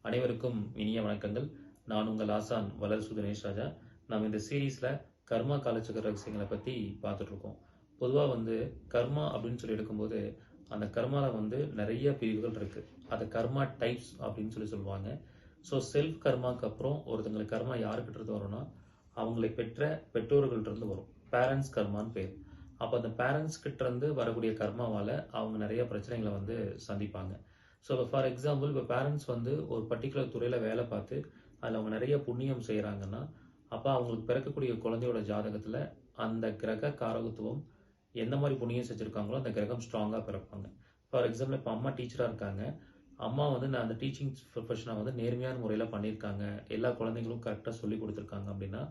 அனைவருக்கும் இனிய வணக்கங்கள். நான் உங்கள் ஆசான் வளர்சு தினேஷ் ராஜா. நம்ம இந்த சீரீஸ்ல கர்மா காலச்சக்கர ரகசியங்களை பத்தி பார்த்துட்டு இருக்கோம். பொதுவா கர்மா அப்படின்னு சொல்லி எடுக்கும்போது அந்த கர்மால நிறைய பிரிவுகள் இருக்கு. அதை கர்மா டைப்ஸ் அப்படின்னு சொல்லுவாங்க. ஸோ செல்ஃப் கர்மாக்கு அப்புறம் ஒருத்தங்களுக்கு கர்மா யாருக்கிட்ட இருந்து வரும்னா அவங்களை பெற்ற பெற்றோர்கள்ட்ட இருந்து வரும். பேரண்ட்ஸ் கர்மான்னு பேர். அப்போ அந்த பேரண்ட்ஸ் கிட்ட இருந்து வரக்கூடிய கர்மாவால அவங்க நிறைய பிரச்சனைகளை சந்திப்பாங்க. ஸோ ஃபார் எக்ஸாம்பிள் இப்போ பேரண்ட்ஸ் ஒரு பர்டிகுலர் துறையில் வேலை பார்த்து அதில் அவங்க நிறைய புண்ணியம் செய்கிறாங்கன்னா அப்போ அவங்களுக்கு பிறக்கக்கூடிய குழந்தையோட ஜாதகத்தில் அந்த கிரக காரகத்துவம் எந்த மாதிரி புண்ணியம் செஞ்சுருக்காங்களோ அந்த கிரகம் ஸ்ட்ராங்காக பிறப்பாங்க. ஃபார் எக்ஸாம்பிள் இப்போ அம்மா டீச்சராக இருக்காங்க. அம்மா நான் அந்த டீச்சிங் ப்ரொஃபஷனை நேர்மையான முறையில் பண்ணியிருக்காங்க, எல்லா குழந்தைங்களும் கரெக்டாக சொல்லி கொடுத்துருக்காங்க அப்படின்னா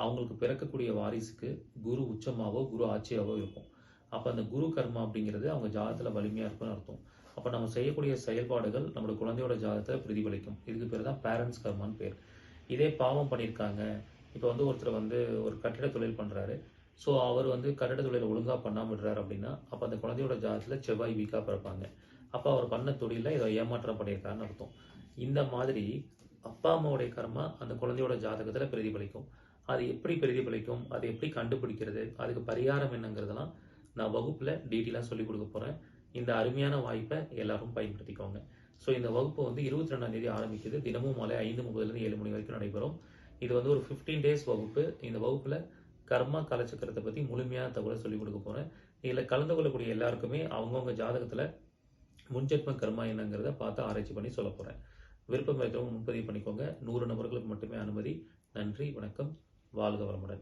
அவங்களுக்கு பிறக்கக்கூடிய வாரிசுக்கு குரு உச்சமாவோ குரு ஆட்சியாவோ இருக்கும். அப்போ அந்த குரு கர்மா அப்படிங்கிறது அவங்க ஜாதகத்தில் வலிமையாக இருக்குன்னு அர்த்தம். அப்போ நம்ம செய்யக்கூடிய செயல்பாடுகள் நம்மளோட குழந்தையோட ஜாதகத்தை பிரதிபலிக்கும். இதுக்கு பேர் தான் பேரண்ட்ஸ் கர்மான்னு பேர். இதே பாவம் பண்ணியிருக்காங்க, இப்போ ஒருத்தர் ஒரு கட்டிட தொழில் பண்ணுறாரு. ஸோ அவர் கட்டிட தொழிலை ஒழுங்காக பண்ணாமல் விடுறாரு அப்படின்னா அப்போ அந்த குழந்தையோட ஜாதகத்தில் செவ்வாய் வீக்காக பிறப்பாங்க. அப்போ அவர் பண்ண தொழிலில் இதை ஏமாற்றம் பண்ணியிருக்காருன்னு அர்த்தம். இந்த மாதிரி அப்பா அம்மாவுடைய கர்மா அந்த குழந்தையோட ஜாதகத்தில் பிரதிபலிக்கும். அது எப்படி பிரதிபலிக்கும், அதை எப்படி கண்டுபிடிக்கிறது, அதுக்கு பரிகாரம் என்னங்கிறதெல்லாம் நான் வகுப்பில் டீட்டெயிலாக சொல்லிக் கொடுக்க போகிறேன். இந்த அருமையான வாய்ப்பை எல்லாரும் பயன்படுத்திக்கோங்க. ஸோ இந்த வகுப்பு 22ஆம் தேதி ஆரம்பிக்குது. தினமும் மாலை 5:30 7 மணி வரைக்கும் நடைபெறும். இது ஒரு 15 டேஸ் வகுப்பு. இந்த வகுப்பில் கர்மா காலச்சக்கரத்தை பற்றி முழுமையான தகவலை சொல்லிக் கொடுக்க போகிறேன். இதில் கலந்து கொள்ளக்கூடிய எல்லாருக்குமே அவங்கவுங்க ஜாதகத்தில் முன்ஜென்ம கர்மா என்னங்கிறத பார்த்து ஆராய்ச்சி பண்ணி சொல்ல போகிறேன். விருப்பம் இருக்கிறவங்க முன்பதிவு பண்ணிக்கோங்க. 100 நபர்களுக்கு மட்டுமே அனுமதி. நன்றி, வணக்கம், வாழ்க வளமுடன்.